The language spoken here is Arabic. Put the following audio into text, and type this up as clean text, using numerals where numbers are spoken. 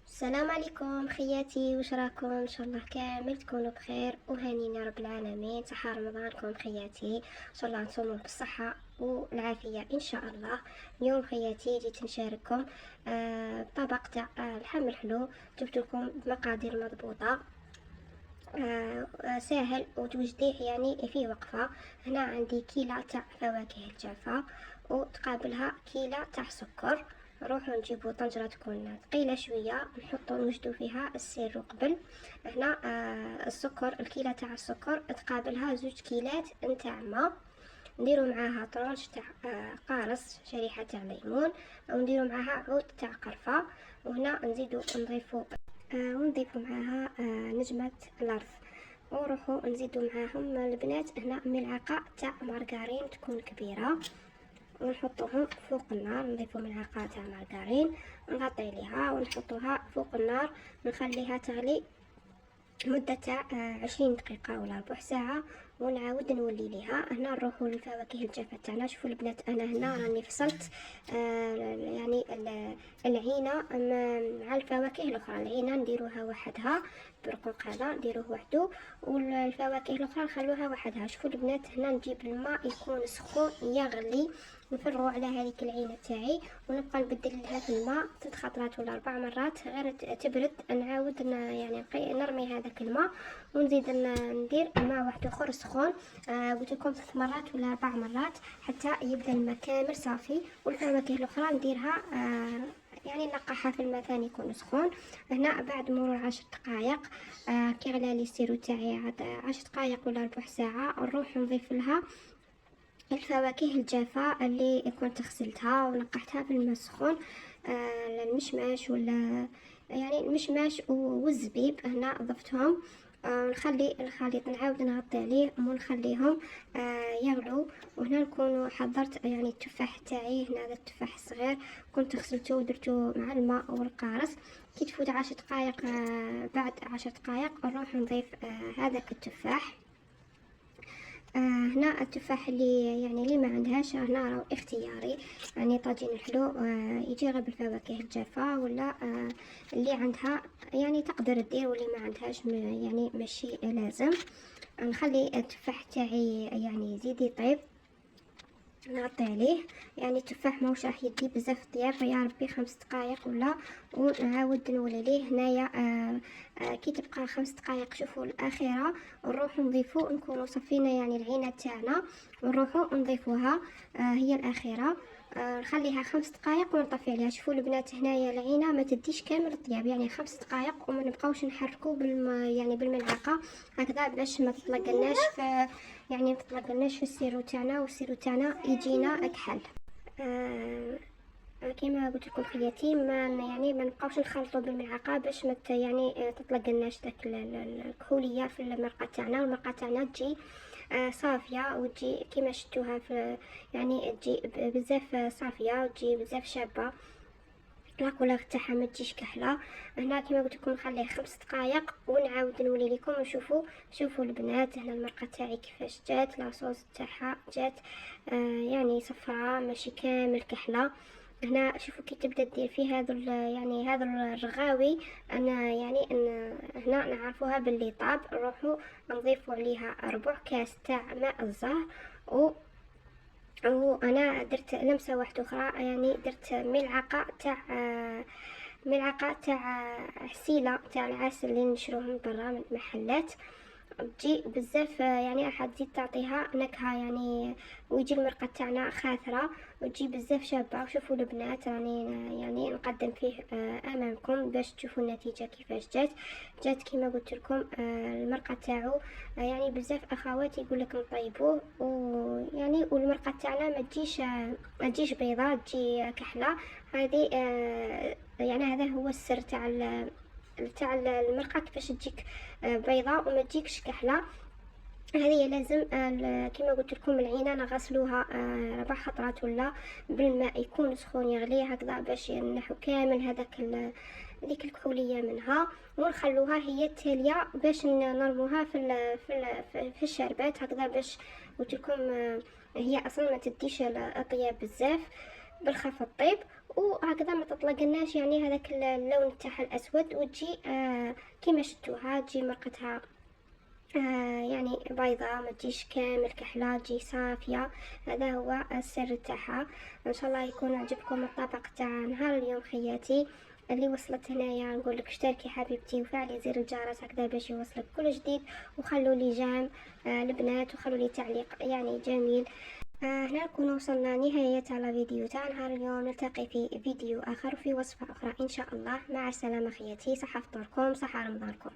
السلام عليكم خياتي، واش راكم؟ ان شاء الله كامل تكونوا بخير وهانيين يا رب العالمين. صحة رمضانكم خياتي، ان شاء الله نصوموا بالصحة والعافية ان شاء الله. اليوم خياتي جيت نشارككم طبق تاع اللحم الحلو. جبت لكم بمقادير مضبوطة، ساهل وتوجديه يعني فيه وقفة. هنا عندي كيلة تاع فواكه الجافة وتقابلها كيلة تاع سكر. نروحو نجيبو طنجرة تكون ثقيلة شوية، نوجدو فيها السيرو قبل. هنا السكر، الكيلة تاع السكر تقابلها 2 كيلات نتاع ما. نديرو معاها طرونش تاع قارص، شريحة تاع ليمون، ونديرو معاها عود تاع قرفة. وهنا ونضيفو معاها نجمة الارض. ونروحو نزيدو معاهم البنات هنا ملعقة تاع مارغرين تكون كبيرة، ونحطوهم فوق النار. نضيفو ملعقة تاع مارغرين، نغطي عليها ونحطوها فوق النار، نخليها تغلي مدة تاع 20 دقيقة ولا ربع ساعة، ونعاود نولي ليها. هنا نروحو للفواكه الجافة تاعنا. شوفوا البنات، انا هنا راني فصلت يعني العينة مع الفواكه الاخرى. العينة نديروها وحدها، البرقوق هذا نديروه وحده، والفواكه الاخرى نخلوها وحدها. شوفوا البنات، هنا نجيب الماء يكون سخون يغلي، نفرغو على هذيك العينة تاعي، ونبقى نبدل لها في الماء 3 خطرات ولا 4 مرات غير تبرد. نعاود يعني نرمي هذاك الماء، ونزيد ندير ماء واحد اخر سخون. قلت لكم 3 مرات ولا 4 مرات حتى يبدا الماء كامل صافي. والفواكه الاخرى نديرها يعني نقعها في الماء ثاني يكون سخون. هنا بعد مرور 10 دقائق كي غلى لي السيرو تاعي 10 دقائق ولا ربع ساعه، نروح نضيف لها الفواكه الجافة اللي كنت غسلتها ونقعتها في الماء السخون. المشماش ولا يعني المشماش والزبيب هنا ضفتهم. نخلي الخليط نعاود نغطي عليه ونخليهم يغلو. وهنا نكون حضرت يعني التفاح تاعي. هنا هذا التفاح الصغير كنت غسلته ودرته مع الماء والقارص. كي تفوت 10 دقائق بعد 10 دقائق نروح نضيف هذاك التفاح. هنا التفاح اللي ما عندهاش هنا راهو اختياري، يعني طاجين الحلو يجي غير بالفواكه الجافة، ولا اللي عندها يعني تقدر دير، واللي ما عندهاش يعني ماشي لازم. نخلي التفاح تاعي يعني يزيد يطيب، نغطي عليه. يعني التفاح ماهوش راح يدي بزاف طياب، يا ربي 5 دقائق ولا، ونعاود نولي ليه. هنايا كي تبقى 5 دقائق شوفوا الاخيره نروحو نضيفو، نكونوا صفينا يعني العينه تاعنا ونروحو نضيفوها هي الاخيره. نخليها 5 دقائق ونطفي عليها. شوفوا البنات، هنايا العينه ما تديش كامل الطياب، يعني 5 دقائق، وما نبقاوش نحركو يعني بالملعقه هكذا باش ما تطلقناش في يعني متطلقناش في السيرو تاعنا، والسيرو تاعنا يجينا كحل. كما قلت لكم خياتي، ما نبقاوش نخلطوا بالملعقه باش ما يعني تطلقناش داك الكحوليه في المرقه تاعنا. والمرقه تاعنا تجي صافيه، وتجي كما شفتوها في يعني تجي بزاف صافيه، وتجي بزاف شابه، لاكولار تاعها ما تجيش كحله. هنا كما قلت لكم نخليه 5 دقائق ونعاود نولي لكم ونشوفوا. شوفوا البنات، هنا المرقه تاعي كيفاش جات، لاصوص تاعها جات يعني صفراء ماشي كامل كحله. هنا شوفوا كي تبدا دير فيه هذا يعني هذا الرغاوي، انا يعني هنا نعرفوها باللي طاب. نروحوا نضيفوا عليها ربع كاس تاع ماء الزهر، وانا درت لمسه واحده اخرى، يعني درت ملعقه تاع عسيله تاع العسل اللي نشروه من برا من المحلات. تجي بزاف يعني راح تزيد تعطيها نكهه يعني، ويجي المرقه تاعنا خاثره وتجي بزاف شابه. وشوفوا البنات راني يعني نقدم فيه امامكم باش تشوفوا النتيجه كيفاش جات كما قلت لكم. المرقه تاعو يعني بزاف اخوات يقول لك نطيبوه، ويعني والمرقه تاعنا ما تجيش بيضاء، تجي كحله. هذه يعني هذا هو السر تاع المرقه، كيفاش تجيك بيضاء وما تجيكش كحله. هذه لازم كما قلت لكم العينه نغسلوها 4 خطرات ولا بالماء يكون سخون يغلي هكذا باش ينحو كامل ديك الكحوليه منها، ونخلوها هي التاليه باش نرموها في الشربات هكذا. باش قلت لكم هي اصلا ما تديش اطياب بزاف. بالخلطة طيب، وهكذا ما تطلقناش يعني هذاك اللون تاعها الاسود، وتجي كيما شفتوها تجي مرقتها يعني بيضاء، ما تجيش كامل كحلة، تجي صافية. هذا هو السر تاعها. ان شاء الله يكون عجبكم الطبق تاع نهار اليوم خياتي. اللي وصلت هنايا نقول لك اشتركي حبيبتي وفعلي زر الجرس هكذا باش يوصلك كل جديد، وخلوا لي جام البنات، وخلوا لي تعليق يعني جميل. هنا نكون وصلنا نهاية على فيديو تاع نهار اليوم. نلتقي في فيديو اخر وفي وصفة اخرى ان شاء الله. مع السلامة خياتي، صحة فطوركم، صحة رمضانكم.